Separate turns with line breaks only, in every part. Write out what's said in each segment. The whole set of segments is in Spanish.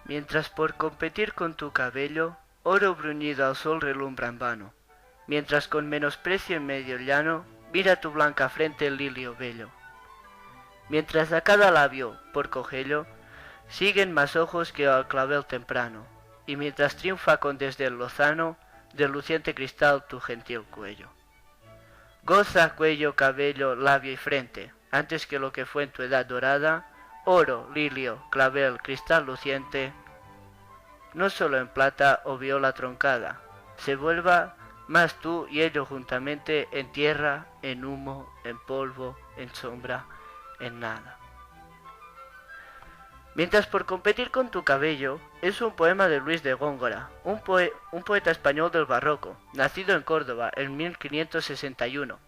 Mientras por competir con tu cabello, oro bruñido al sol relumbra en vano. Mientras con menosprecio en medio llano, mira tu blanca frente el lilio bello. Mientras a cada labio, por cogello, siguen más ojos que al clavel temprano, y mientras triunfa con desdén lozano, del luciente cristal tu gentil cuello. Goza cuello, cabello, labio y frente, antes que lo que fue en tu edad dorada, oro, lilio, clavel, cristal luciente, no solo en plata o viola troncada, se vuelva más tú y ello juntamente en tierra, en humo, en polvo, en sombra, en nada. Mientras por competir con tu cabello es un poema de Luis de Góngora, un poeta español del barroco, nacido en Córdoba en 1561,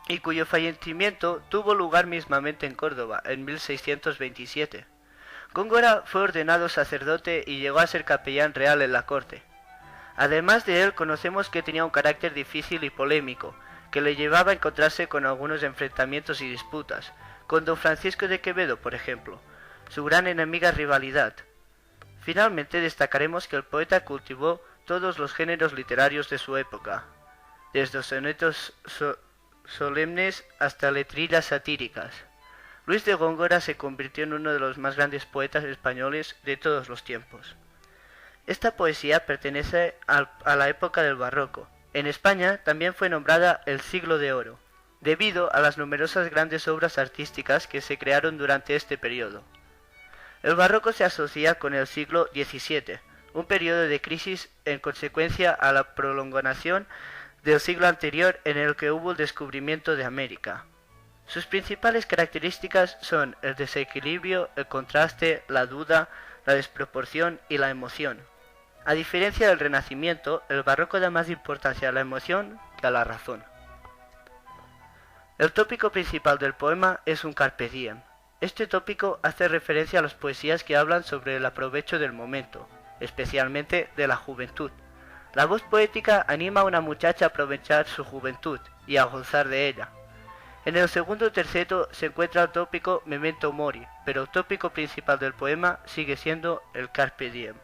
y cuyo fallecimiento tuvo lugar mismamente en Córdoba en 1627. Góngora fue ordenado sacerdote y llegó a ser capellán real en la corte. Además de él conocemos que tenía un carácter difícil y polémico, que le llevaba a encontrarse con algunos enfrentamientos y disputas, con don Francisco de Quevedo, por ejemplo, su gran enemiga rivalidad. Finalmente destacaremos que el poeta cultivó todos los géneros literarios de su época, desde sonetos solemnes hasta letrillas satíricas. Luis de Góngora se convirtió en uno de los más grandes poetas españoles de todos los tiempos. Esta poesía pertenece a la época del barroco. En España también fue nombrada el Siglo de Oro, debido a las numerosas grandes obras artísticas que se crearon durante este periodo. El barroco se asocia con el siglo XVII, un periodo de crisis en consecuencia a la prolongación del siglo anterior en el que hubo el descubrimiento de América. Sus principales características son el desequilibrio, el contraste, la duda, la desproporción y la emoción. A diferencia del Renacimiento, el barroco da más importancia a la emoción que a la razón. El tópico principal del poema es un carpe diem. Este tópico hace referencia a las poesías que hablan sobre el aprovecho del momento, especialmente de la juventud. La voz poética anima a una muchacha a aprovechar su juventud y a gozar de ella. En el segundo terceto se encuentra el tópico memento mori, pero el tópico principal del poema sigue siendo el carpe diem.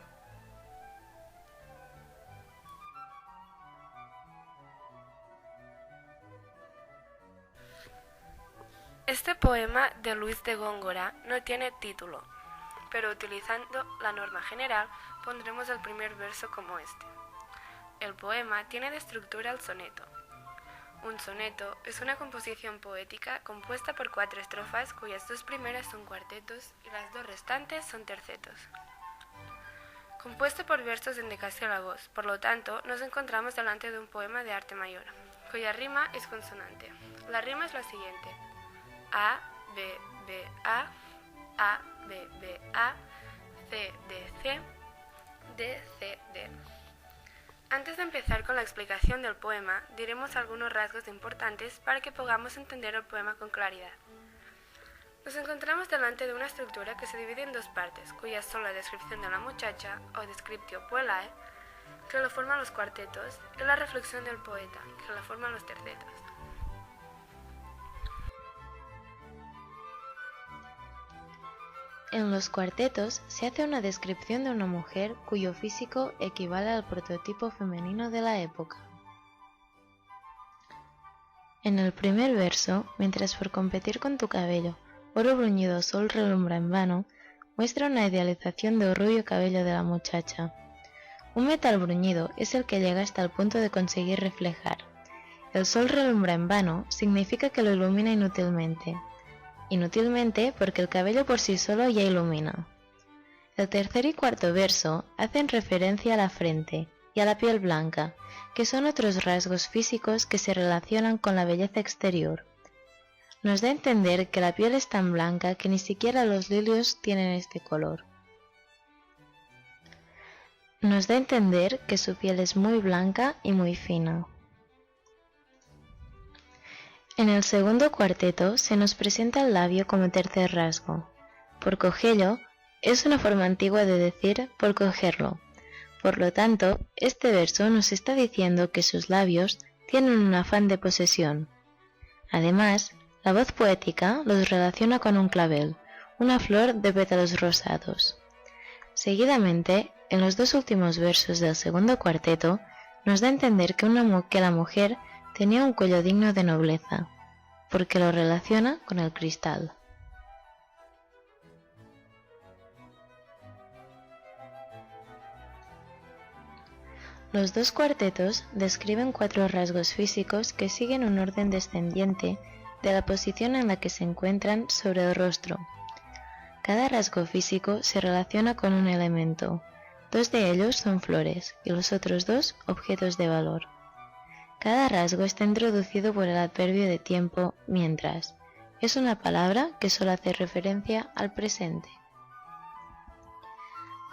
Este poema de Luis de Góngora no tiene título, pero utilizando la norma general pondremos el primer verso como este. El poema tiene de estructura el soneto. Un soneto es una composición poética compuesta por 4 estrofas cuyas 2 primeras son cuartetos y las 2 restantes son tercetos. Compuesto por versos en decasílabos, por lo tanto, nos encontramos delante de un poema de arte mayor, cuya rima es consonante. La rima es la siguiente: A, B, B, A, B, B, A, C, D, C, D, C, D. Antes de empezar con la explicación del poema, diremos algunos rasgos importantes para que podamos entender el poema con claridad. Nos encontramos delante de una estructura que se divide en 2 partes, cuyas son la descripción de la muchacha, o descriptio puellae, que lo forman los cuartetos, y la reflexión del poeta, que lo forman los tercetos.
En los cuartetos se hace una descripción de una mujer cuyo físico equivale al prototipo femenino de la época. En el primer verso, mientras por competir con tu cabello, oro bruñido sol relumbra en vano, muestra una idealización de rubio cabello de la muchacha. Un metal bruñido es el que llega hasta el punto de conseguir reflejar. El sol relumbra en vano significa que lo ilumina inútilmente. Inútilmente porque el cabello por sí solo ya ilumina. El tercer y cuarto verso hacen referencia a la frente y a la piel blanca, que son otros rasgos físicos que se relacionan con la belleza exterior. Nos da a entender que la piel es tan blanca que ni siquiera los lirios tienen este color. Nos da a entender que su piel es muy blanca y muy fina. En el segundo cuarteto se nos presenta el labio como tercer rasgo. Por cogello es una forma antigua de decir por cogerlo. Por lo tanto, este verso nos está diciendo que sus labios tienen un afán de posesión. Además, la voz poética los relaciona con un clavel, una flor de pétalos rosados. Seguidamente, en los dos últimos versos del segundo cuarteto, nos da a entender que la mujer tenía un cuello digno de nobleza, porque lo relaciona con el cristal. Los dos cuartetos describen 4 rasgos físicos que siguen un orden descendiente de la posición en la que se encuentran sobre el rostro. Cada rasgo físico se relaciona con un elemento. 2 de ellos son flores y los otros 2 objetos de valor. Cada rasgo está introducido por el adverbio de tiempo mientras. Es una palabra que solo hace referencia al presente.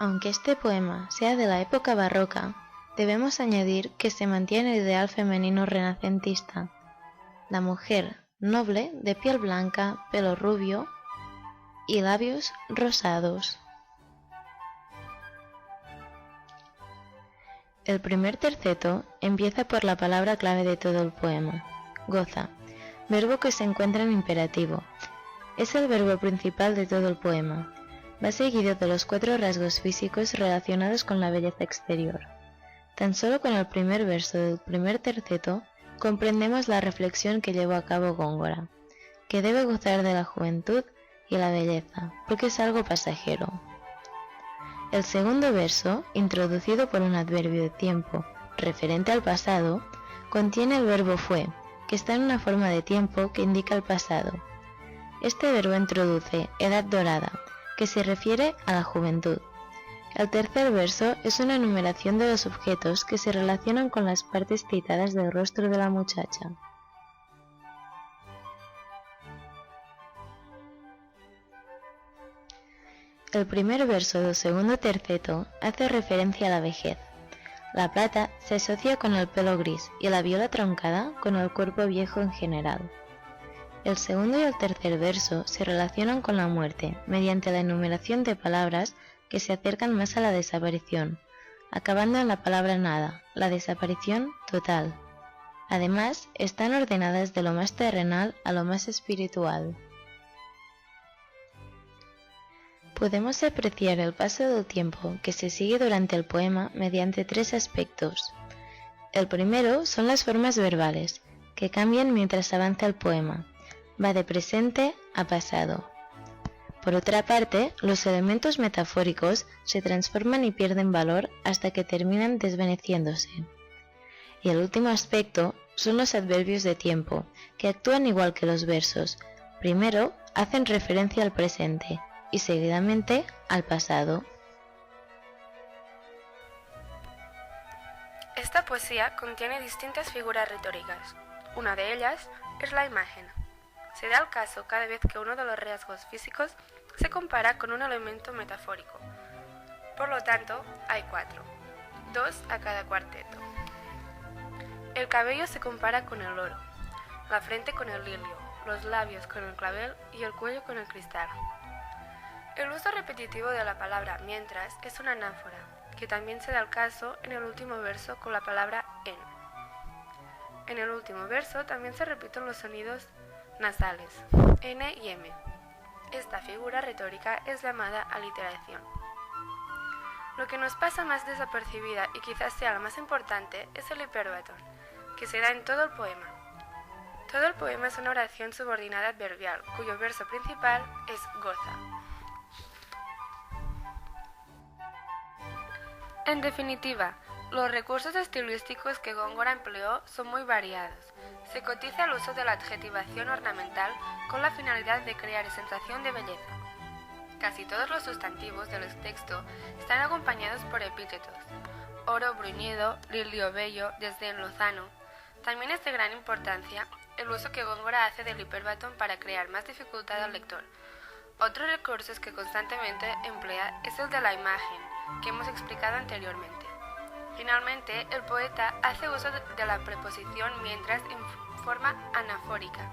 Aunque este poema sea de la época barroca, debemos añadir que se mantiene el ideal femenino renacentista. La mujer noble, de piel blanca, pelo rubio y labios rosados. El primer terceto empieza por la palabra clave de todo el poema, goza, verbo que se encuentra en imperativo. Es el verbo principal de todo el poema. Va seguido de los 4 rasgos físicos relacionados con la belleza exterior. Tan solo con el primer verso del primer terceto comprendemos la reflexión que llevó a cabo Góngora, que debe gozar de la juventud y la belleza, porque es algo pasajero. El segundo verso, introducido por un adverbio de tiempo referente al pasado, contiene el verbo fue, que está en una forma de tiempo que indica el pasado. Este verbo introduce edad dorada, que se refiere a la juventud. El tercer verso es una enumeración de los objetos que se relacionan con las partes citadas del rostro de la muchacha. El primer verso del segundo terceto hace referencia a la vejez. La plata se asocia con el pelo gris y la viola troncada con el cuerpo viejo en general. El segundo y el tercer verso se relacionan con la muerte mediante la enumeración de palabras que se acercan más a la desaparición, acabando en la palabra nada, la desaparición total. Además, están ordenadas de lo más terrenal a lo más espiritual. Podemos apreciar el paso del tiempo que se sigue durante el poema mediante 3 aspectos. El primero son las formas verbales, que cambian mientras avanza el poema. Va de presente a pasado. Por otra parte, los elementos metafóricos se transforman y pierden valor hasta que terminan desvaneciéndose. Y el último aspecto son los adverbios de tiempo, que actúan igual que los versos. Primero, hacen referencia al presente y seguidamente al pasado.
Esta poesía contiene distintas figuras retóricas. Una de ellas es la imagen. Se da el caso cada vez que uno de los rasgos físicos se compara con un elemento metafórico. Por lo tanto, hay 4, 2 a cada cuarteto. El cabello se compara con el oro, la frente con el lirio, los labios con el clavel y el cuello con el cristal. El uso repetitivo de la palabra mientras es una anáfora, que también se da el caso en el último verso con la palabra en. En el último verso también se repiten los sonidos nasales, N y M. Esta figura retórica es llamada aliteración. Lo que nos pasa más desapercibida y quizás sea la más importante es el hiperbatón, que se da en todo el poema. Todo el poema es una oración subordinada adverbial, cuyo verso principal es goza. En definitiva, los recursos estilísticos que Góngora empleó son muy variados. Se cotiza el uso de la adjetivación ornamental con la finalidad de crear sensación de belleza. Casi todos los sustantivos del texto están acompañados por epítetos. Oro bruñido, lirio bello, desdén lozano. También es de gran importancia el uso que Góngora hace del hiperbatón para crear más dificultad al lector. Otro recurso que constantemente emplea es el de la imagen, que hemos explicado anteriormente. Finalmente, el poeta hace uso de la preposición mientras en forma anafórica,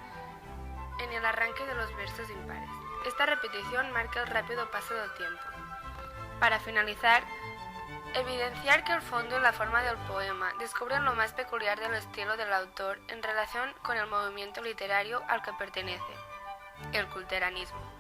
en el arranque de los versos impares. Esta repetición marca el rápido paso del tiempo. Para finalizar, evidenciar que el fondo y la forma del poema descubren lo más peculiar del estilo del autor en relación con el movimiento literario al que pertenece, el culteranismo.